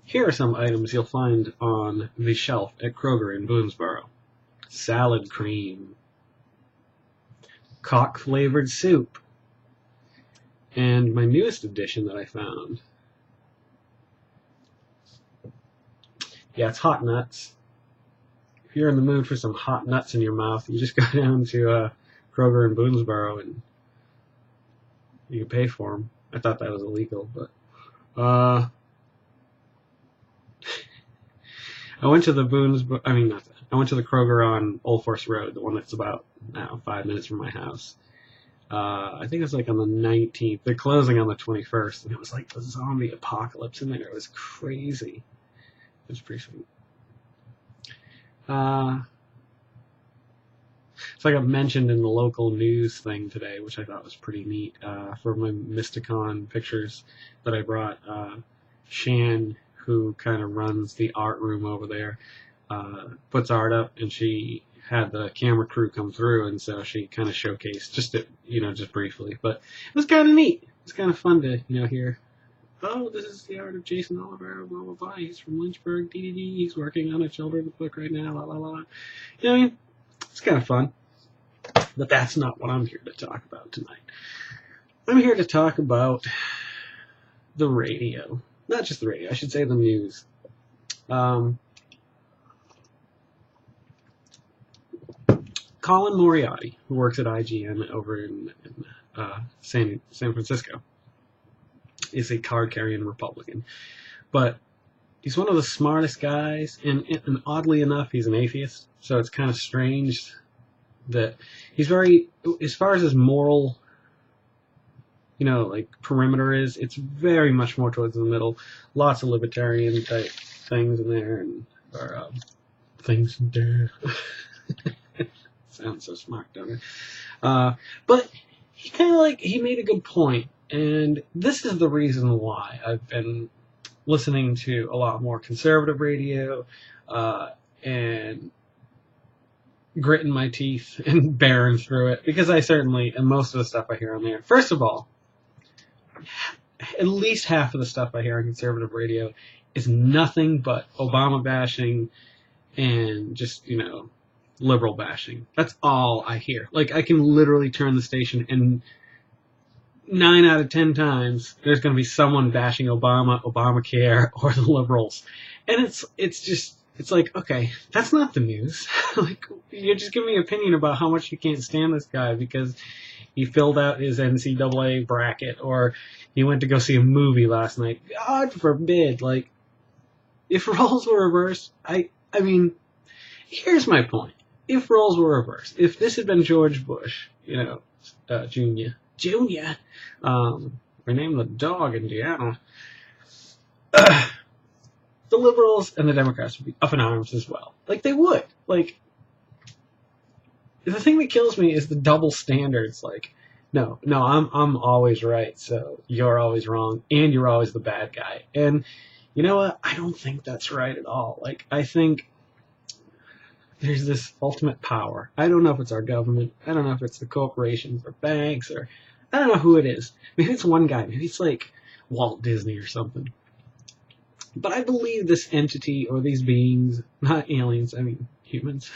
Here are some items you'll find on the shelf at Kroger in Boonesboro. Salad cream, cock-flavored soup, and my newest addition that I found. Yeah, it's hot nuts. If you're in the mood for some hot nuts in your mouth, you just go down to Kroger in Boonesboro and you can pay for them. I thought that was illegal, but I went to the I went to the Kroger on Old Forest Road, the one that's about 5 minutes from my house. I think it's like on the 19th. They're closing on the 21st, and it was like the zombie apocalypse in there. It was crazy. It was pretty sweet. So I got mentioned in the local news thing today, which I thought was pretty neat, for my Mysticon pictures that I brought. Shan, who kind of runs the art room over there, puts art up, and she had the camera crew come through, and so she kind of showcased just briefly, but it was kind of neat. It's kind of fun to hear. Oh, this is the art of Jason Oliver, blah blah blah. He's from Lynchburg, DDD. He's working on a children's book right now, la la la. You know what I mean? It's kind of fun, but that's not what I'm here to talk about tonight. I'm here to talk about the radio. Not just the radio, I should say the news. Colin Moriarty, who works at IGN over in San Francisco, is a card-carrying Republican. But he's one of the smartest guys, and oddly enough, he's an atheist. So it's kind of strange that he's very, as far as his moral perimeter is, it's very much more towards the middle. Lots of libertarian type things in there, or things in there. Sounds so smart, don't it? But he he made a good point, and this is the reason why I've been listening to a lot more conservative radio, and gritting my teeth and bearing through it, because and most of the stuff I hear on there, first of all, at least half of the stuff I hear on conservative radio is nothing but Obama bashing and just, liberal bashing. That's all I hear. Like, I can literally turn the station and 9 out of 10 times there's going to be someone bashing Obama, Obamacare, or the liberals. And it's like, okay, that's not the news. Like, you're just giving me an opinion about how much you can't stand this guy because he filled out his NCAA bracket, or he went to go see a movie last night. God forbid. Like, if roles were reversed, I mean, here's my point. If roles were reversed, if this had been George Bush, Jr., rename the dog Indiana, the liberals and the Democrats would be up in arms as well. Like, they would. Like, the thing that kills me is the double standards. Like, no, I'm always right, so you're always wrong, and you're always the bad guy. And you know what? I don't think that's right at all. Like, I think there's this ultimate power. I don't know if it's our government. I don't know if it's the corporations or banks, or I don't know who it is. Maybe it's one guy. Maybe it's like Walt Disney or something. But I believe this entity, or these beings, not aliens, I mean humans,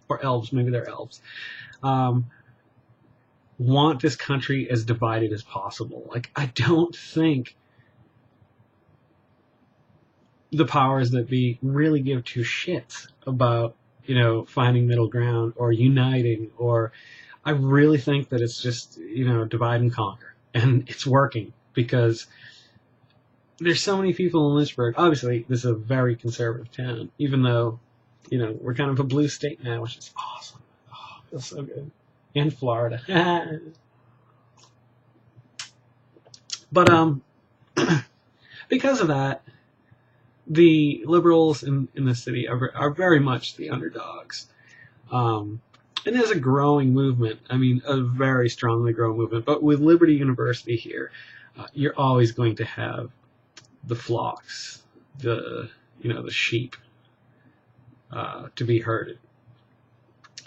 or elves, maybe they're elves, want this country as divided as possible. Like, I don't think the powers that be really give two shits about, finding middle ground or uniting, or I really think that it's just, divide and conquer. And it's working because there's so many people in Lynchburg. Obviously, this is a very conservative town, even though, we're kind of a blue state now, which is awesome. Oh, it feels so good. And Florida. But, because of that, the liberals in the city are very much the underdogs. And there's a growing movement. I mean, a very strongly growing movement. But with Liberty University here, you're always going to have the flocks, the sheep, to be herded.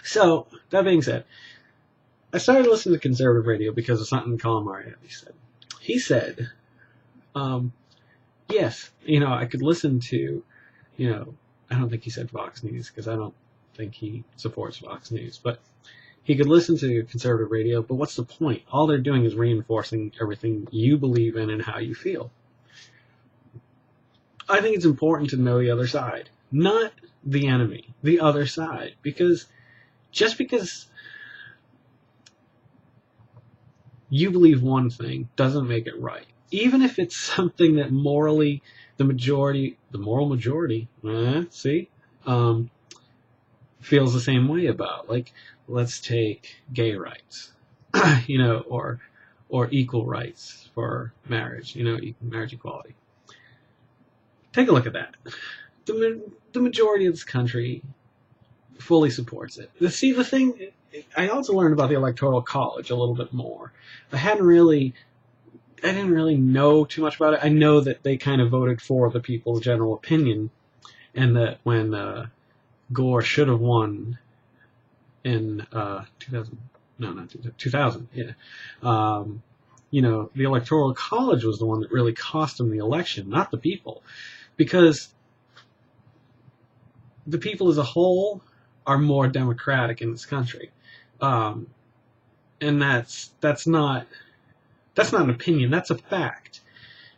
So, that being said, I started listening to conservative radio because of something Colin Moriarty said. He said, yes, I could listen to, I don't think he said Fox News because I don't think he supports Fox News, but he could listen to conservative radio, but what's the point? All they're doing is reinforcing everything you believe in and how you feel. I think it's important to know the other side, not the enemy, the other side, because just because you believe one thing doesn't make it right. Even if it's something that morally the moral majority, feels the same way about. Like, let's take gay rights, or equal rights for marriage, marriage equality. Take a look at that. The majority of this country fully supports it. See, the thing, I also learned about the Electoral College a little bit more. I didn't really know too much about it. I know that they kind of voted for the people's general opinion, and that when Gore should have won in 2000, no, not 2000, yeah. The Electoral College was the one that really cost him the election, not the people, because the people as a whole are more democratic in this country, and that's not an opinion. That's a fact,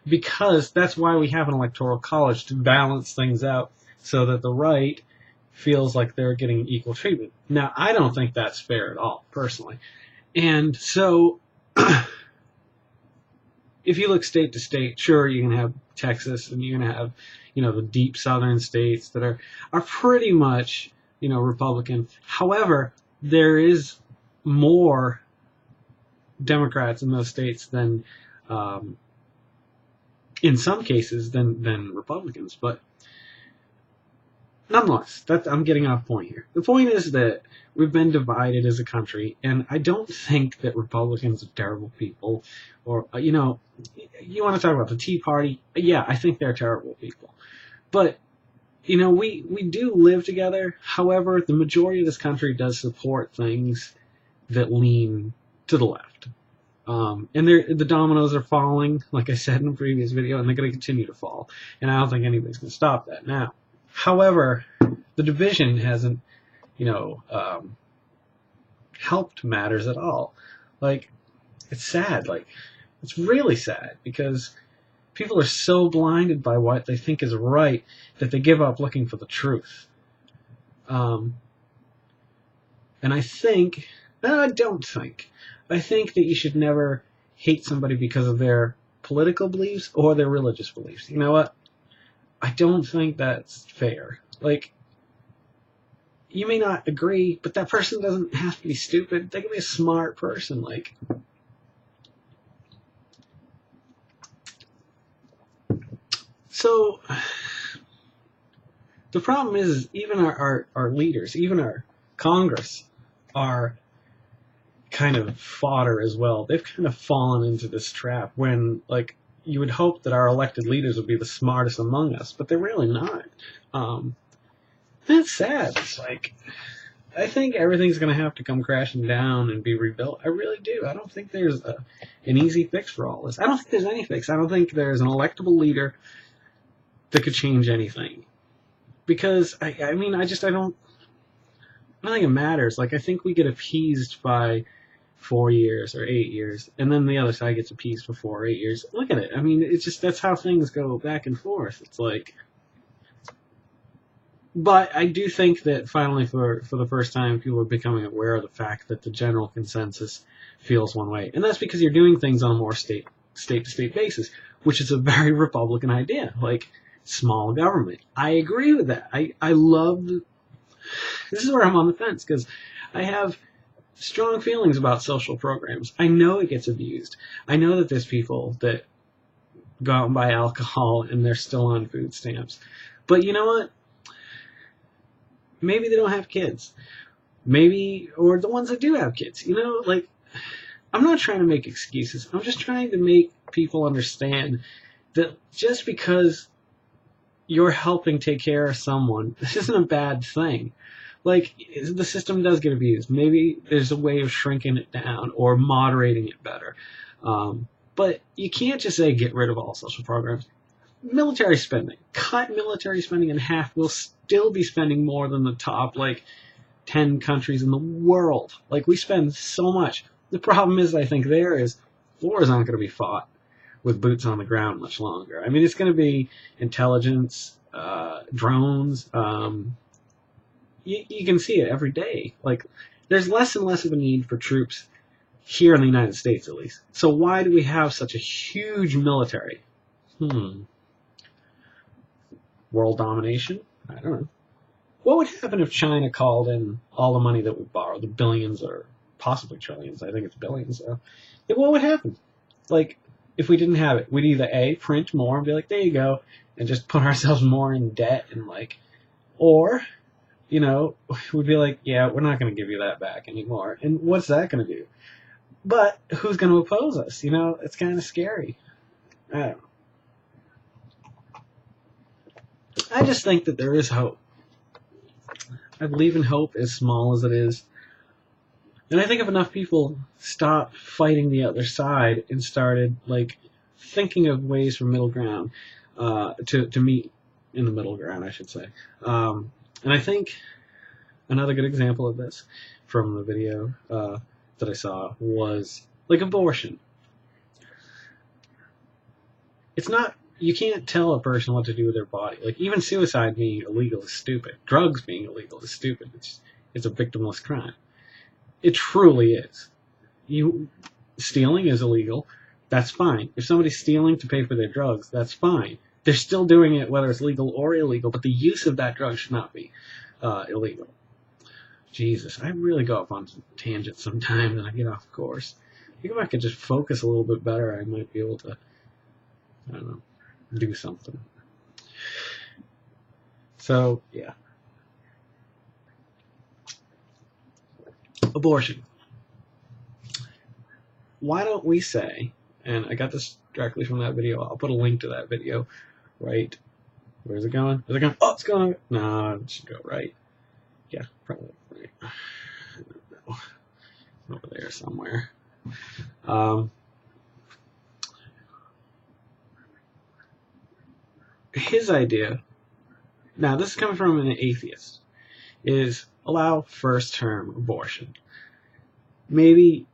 because that's why we have an Electoral College, to balance things out so that the right feels like they're getting equal treatment. Now, I don't think that's fair at all, personally. And so, if you look state to state, sure, you're going to have Texas, and you're going to have, the deep southern states that are pretty much, Republican. However, there is more Democrats in those states than, in some cases, than Republicans. But nonetheless, I'm getting off point here. The point is that we've been divided as a country, and I don't think that Republicans are terrible people. Or, you want to talk about the Tea Party? Yeah, I think they're terrible people. But, we do live together. However, the majority of this country does support things that lean to the left. And the dominoes are falling, like I said in a previous video, and they're going to continue to fall. And I don't think anybody's going to stop that now. However, the division hasn't, helped matters at all. Like, it's sad. Like, it's really sad, because people are so blinded by what they think is right that they give up looking for the truth. And I think that you should never hate somebody because of their political beliefs or their religious beliefs. You know what? I don't think that's fair. Like, you may not agree, but that person doesn't have to be stupid. They can be a smart person. Like, so the problem is even our leaders, even our Congress, are kind of fodder as well. They've kind of fallen into this trap when, like, you would hope that our elected leaders would be the smartest among us, but they're really not. That's sad. It's like, I think everything's going to have to come crashing down and be rebuilt. I really do. I don't think there's an easy fix for all this. I don't think there's any fix. I don't think there's an electable leader that could change anything. Because, I don't think it matters. Like, I think we get appeased by 4 years or 8 years, and then the other side gets appeased for 4 or 8 years. Look at it. I mean, it's just, that's how things go back and forth. It's like, but I do think that finally, for the first time, people are becoming aware of the fact that the general consensus feels one way. And that's because you're doing things on a more state-to-state basis, which is a very Republican idea, like small government. I agree with that. I love this is where I'm on the fence, because I have strong feelings about social programs. I know it gets abused. I know that there's people that go out and buy alcohol and they're still on food stamps. But you know what? Maybe they don't have kids. Maybe, or the ones that do have kids. Like, I'm not trying to make excuses. I'm just trying to make people understand that just because you're helping take care of someone, this isn't a bad thing. Like, the system does get abused. Maybe there's a way of shrinking it down or moderating it better. But you can't just say get rid of all social programs. military spending. Cut military spending in half. We'll still be spending more than the top, 10 countries in the world. We spend so much. The problem is, I think, wars aren't going to be fought with boots on the ground much longer. I mean, it's going to be intelligence, drones. You can see it every day. There's less and less of a need for troops here in the United States, at least. So why do we have such a huge military? World domination? I don't know. What would happen if China called in all the money that we borrow, the billions or possibly trillions? I think it's billions. So, what would happen? If we didn't have it, we'd either A, print more and be like, there you go, and just put ourselves more in debt and or, we'd be like, yeah, we're not going to give you that back anymore. And what's that going to do? But who's going to oppose us? It's kind of scary. I don't know. I just think that there is hope. I believe in hope, as small as it is. And I think if enough people stopped fighting the other side and started, thinking of ways for middle ground, to meet in the middle ground, I should say. And I think another good example of this from the video that I saw was, abortion. It's not, you can't tell a person what to do with their body. Even suicide being illegal is stupid. Drugs being illegal is stupid. It's a victimless crime. It truly is. Stealing is illegal. That's fine. If somebody's stealing to pay for their drugs, that's fine. They're still doing it whether it's legal or illegal, but the use of that drug should not be illegal. Jesus, I really go off on some tangents sometimes and I get off course. I think if I could just focus a little bit better, I might be able to, I don't know, do something. So, yeah. Abortion. Why don't we say, and I got this directly from that video, I'll put a link to that video, right? Where's it going? Is it going? Oh, it's going. No, it should go right. Yeah, probably right. I don't know. It's over there somewhere. His idea, now this is coming from an atheist, is allow first-term abortion. Maybe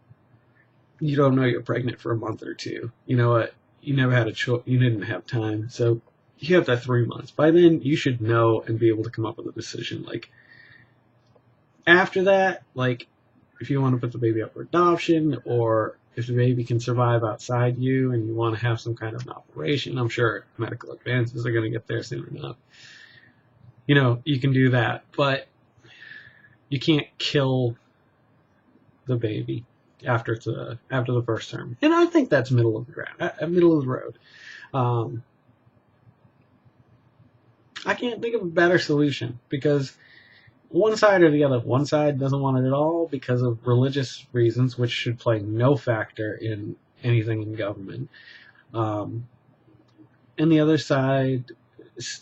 you don't know you're pregnant for a month or two. You know what? You never had a choice. You didn't have time. So you have that 3 months. By then, you should know and be able to come up with a decision. After that, if you want to put the baby up for adoption, or if the baby can survive outside you and you want to have some kind of an operation, I'm sure medical advances are going to get there soon enough. You can do that, but you can't kill the baby after the first term. And I think that's middle of the ground, middle of the road. I can't think of a better solution because one side or the other, one side doesn't want it at all because of religious reasons, which should play no factor in anything in government. And the other side,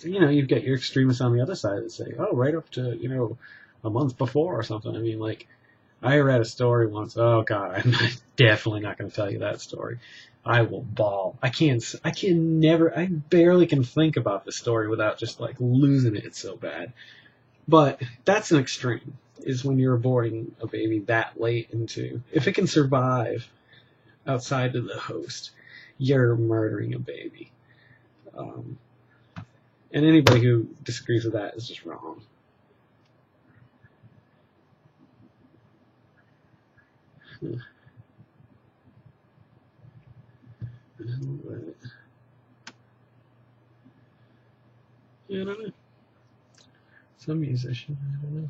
you've got your extremists on the other side that say, oh, right up to, a month before or something. I mean, I read a story once. Oh God, I'm definitely not going to tell you that story. I will bawl. I barely can think about the story without just losing it. It's so bad. But that's an extreme, is when you're aborting a baby that late into, if it can survive outside of the host, you're murdering a baby. And anybody who disagrees with that is just wrong. Yeah, I don't know. Some musician, I don't know.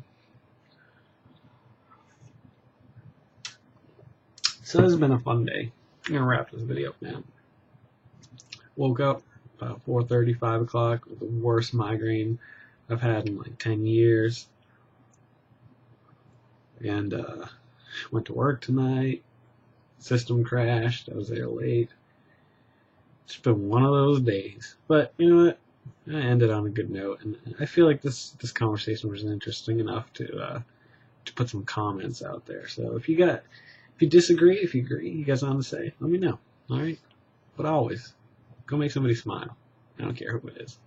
So this has been a fun day. I'm going to wrap this video up now. Woke up about 4:30, 5 o'clock with the worst migraine I've had in 10 years. And went to work tonight. System crashed. I was there late. It's been one of those days. But you know what? I ended on a good note, and I feel like this conversation was interesting enough to put some comments out there. So if you disagree, if you agree, you guys want to say, let me know. All right, but always go make somebody smile. I don't care who it is.